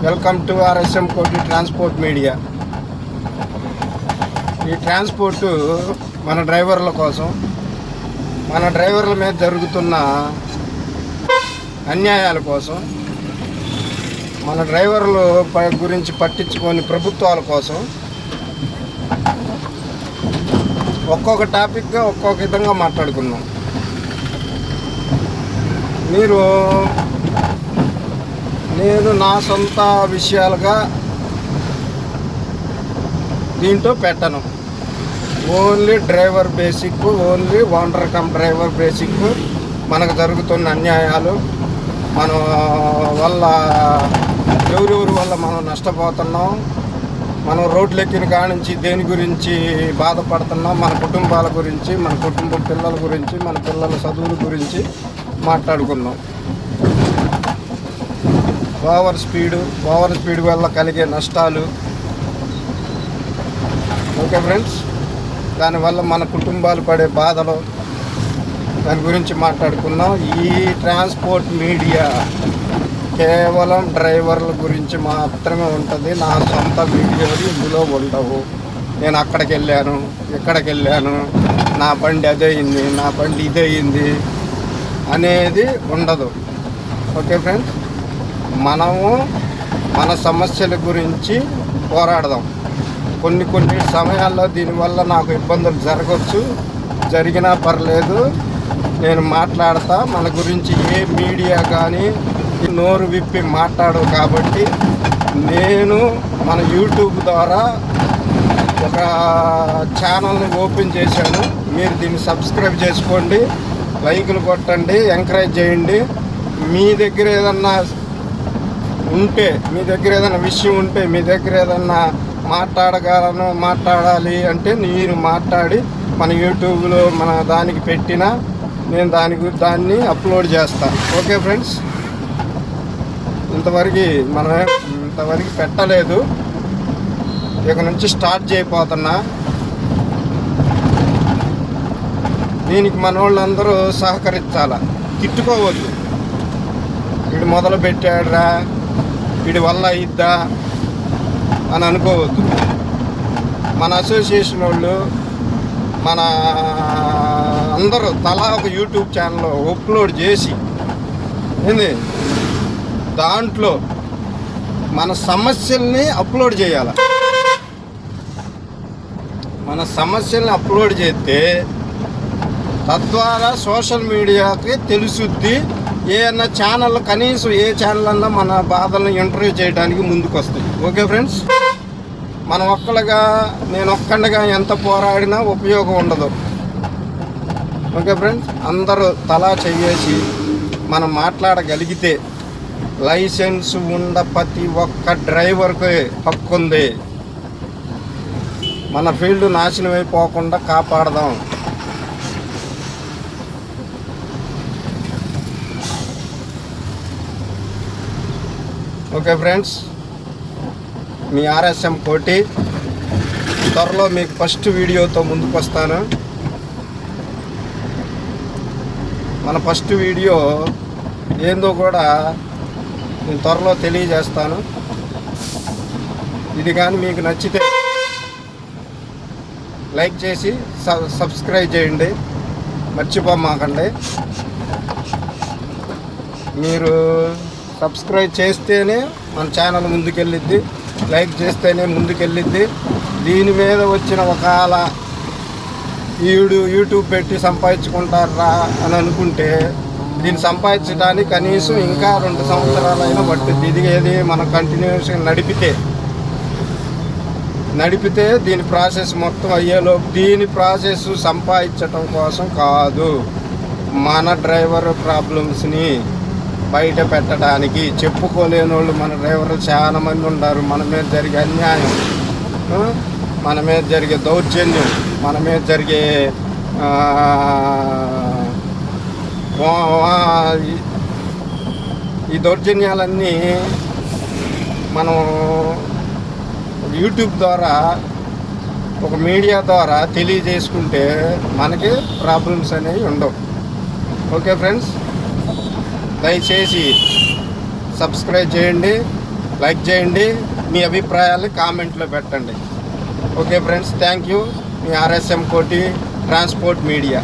Welcome to RSM కోటి transport media. ఈ transport మన డ్రైవర్ల కోసం, మన డ్రైవర్ల మీద జరుగుతున్న అన్యాయాల కోసం, మన డ్రైవర్లు గురించి పట్టించుకొని ప్రభుత్వాల కోసం ఒక్కొక్క టాపిక్గా ఒక్కొక్క విధంగా మాట్లాడుకున్నాం. నేను నా సొంత విషయాలుగా దీంట్లో పెట్టను. Only driver basic, only owner cum driver basic, మనకు జరుగుతున్న అన్యాయాలు, మన వల్ల ఎవరెవరి వల్ల మనం నష్టపోతున్నాం, మనం రోడ్లు ఎక్కిన కాడ నుంచి దేని గురించి బాధపడుతున్నాం, మన కుటుంబాల గురించి, మన కుటుంబ పిల్లల గురించి, మన పిల్లల చదువుల గురించి మాట్లాడుకున్నాం. ఓవర్ స్పీడ్ వల్ల కలిగే నష్టాలు, ఓకే ఫ్రెండ్స్, దానివల్ల మన కుటుంబాలు పడే బాధలు, దాని గురించి మాట్లాడుకున్నాం. ఈ ట్రాన్స్పోర్ట్ మీడియా కేవలం డ్రైవర్ల గురించి మాత్రమే ఉంటుంది. నా సొంత వీడియోలు ఇందులో ఉండవు. నేను అక్కడికి వెళ్ళాను, ఇక్కడికి వెళ్ళాను, నా బండి అదయింది, నా బండి ఇదయింది అనేది ఉండదు. ఓకే ఫ్రెండ్స్, మనము మన సమస్యల గురించి పోరాడదాం. కొన్ని సమయాల్లో దీనివల్ల నాకు ఇబ్బందులు జరగవచ్చు, జరిగినా పర్లేదు, నేను మాట్లాడతా. మన గురించి ఏ మీడియా కానీ నోరు విప్పి మాట్లాడవు. కాబట్టి నేను మన యూట్యూబ్ ద్వారా ఒక ఛానల్ని ఓపెన్ చేశాను. మీరు దీన్ని సబ్స్క్రైబ్ చేసుకోండి, లైకులు కొట్టండి, ఎంకరేజ్ చేయండి. మీ దగ్గర ఏదన్నా ఉంటే, మీ దగ్గర ఏదైనా విషయం ఉంటే, మీ దగ్గర ఏదన్నా మాట్లాడాలి అంటే మీరు మాట్లాడి మన యూట్యూబ్లో మన దానికి పెట్టినా నేను దాన్ని అప్లోడ్ చేస్తాను. ఓకే ఫ్రెండ్స్, ఇంతవరకు పెట్టలేదు, ఇక నుంచి స్టార్ట్ చేయబోతున్నా. దీనికి మన వాళ్ళందరూ సహకరించాలా, తిట్టుకోవద్దు. వీడు మొదలు పెట్టాడురా, వీడి వల్ల అయిద్దా అని అనుకోవద్దు. మన అసోసియేషన్ వాళ్ళు, మన అందరూ తలా ఒక యూట్యూబ్ ఛానల్ అప్లోడ్ చేసి దాంట్లో మన సమస్యల్ని అప్లోడ్ చేయాలి. మన సమస్యల్ని అప్లోడ్ చేస్తే తద్వారా సోషల్ మీడియాకి తెలుసుద్ది. ఏమన్నా ఛానల్, కనీసం ఏ ఛానల్ అన్నా మన బాధలను ఇంటర్వ్యూ చేయడానికి ముందుకు వస్తాయి. ఓకే ఫ్రెండ్స్, మనం నేను ఒక్కడిగా ఎంత పోరాడినా ఉపయోగం ఉండదు. ఓకే ఫ్రెండ్స్, అందరూ తలా చెయ్యేసి మనం మాట్లాడగలిగితే, లైసెన్స్ ఉన్న ప్రతి ఒక్క డ్రైవర్కి హక్కు ఉంది. మన ఫీల్డ్ నాశనం అయిపోకుండా కాపాడదాం. ఓకే ఫ్రెండ్స్, మీ ఆర్ఎస్ఎం కోటి త్వరలో మీకు ఫస్ట్ వీడియోతో ముందుకు వస్తాను. మన ఫస్ట్ వీడియో ఏందో కూడా నేను త్వరలో తెలియజేస్తాను. ఇది కానీ మీకు నచ్చితే లైక్ చేసి సబ్స్క్రైబ్ చేయండి, మర్చిపోమాకండి. మీరు సబ్స్క్రైబ్ చేస్తేనే మన ఛానల్ ముందుకెళ్ళిద్ది, లైక్ చేస్తేనే ముందుకెళ్ళిద్ది. దీని మీద వచ్చిన ఒకవేళ యూట్యూబ్ పెట్టి సంపాదించుకుంటారా అని అనుకుంటే, దీన్ని సంపాదించడానికి కనీసం ఇంకా 2 సంవత్సరాలైనా పట్టుద్ది. ఇది ఏది మనం కంటిన్యూస్గా నడిపితే దీని ప్రాసెస్ మొత్తం అయ్యేలోపు, దీని ప్రాసెస్ సంపాదించటం కోసం కాదు, మన డ్రైవర్ ప్రాబ్లమ్స్ని బయట పెట్టడానికి. చెప్పుకోలేని వాళ్ళు మన డ్రైవర్లు చాలా మంది ఉన్నారు. మన మీద జరిగే అన్యాయం, మన మీద జరిగే దౌర్జన్యం, మన మీద జరిగే ఈ దౌర్జన్యాలన్నీ మనం యూట్యూబ్ ద్వారా, ఒక మీడియా ద్వారా తెలియజేసుకుంటే మనకి ప్రాబ్లమ్స్ అనేవి ఉండవు. ఓకే ఫ్రెండ్స్, దయచేసి సబ్స్క్రైబ్ చేయండి, లైక్ చేయండి, మీ అభిప్రాయాలు కామెంట్లో పెట్టండి. Okay friends, thank you. Me RSM కోటి ట్రాన్స్పోర్ట్ మీడియా.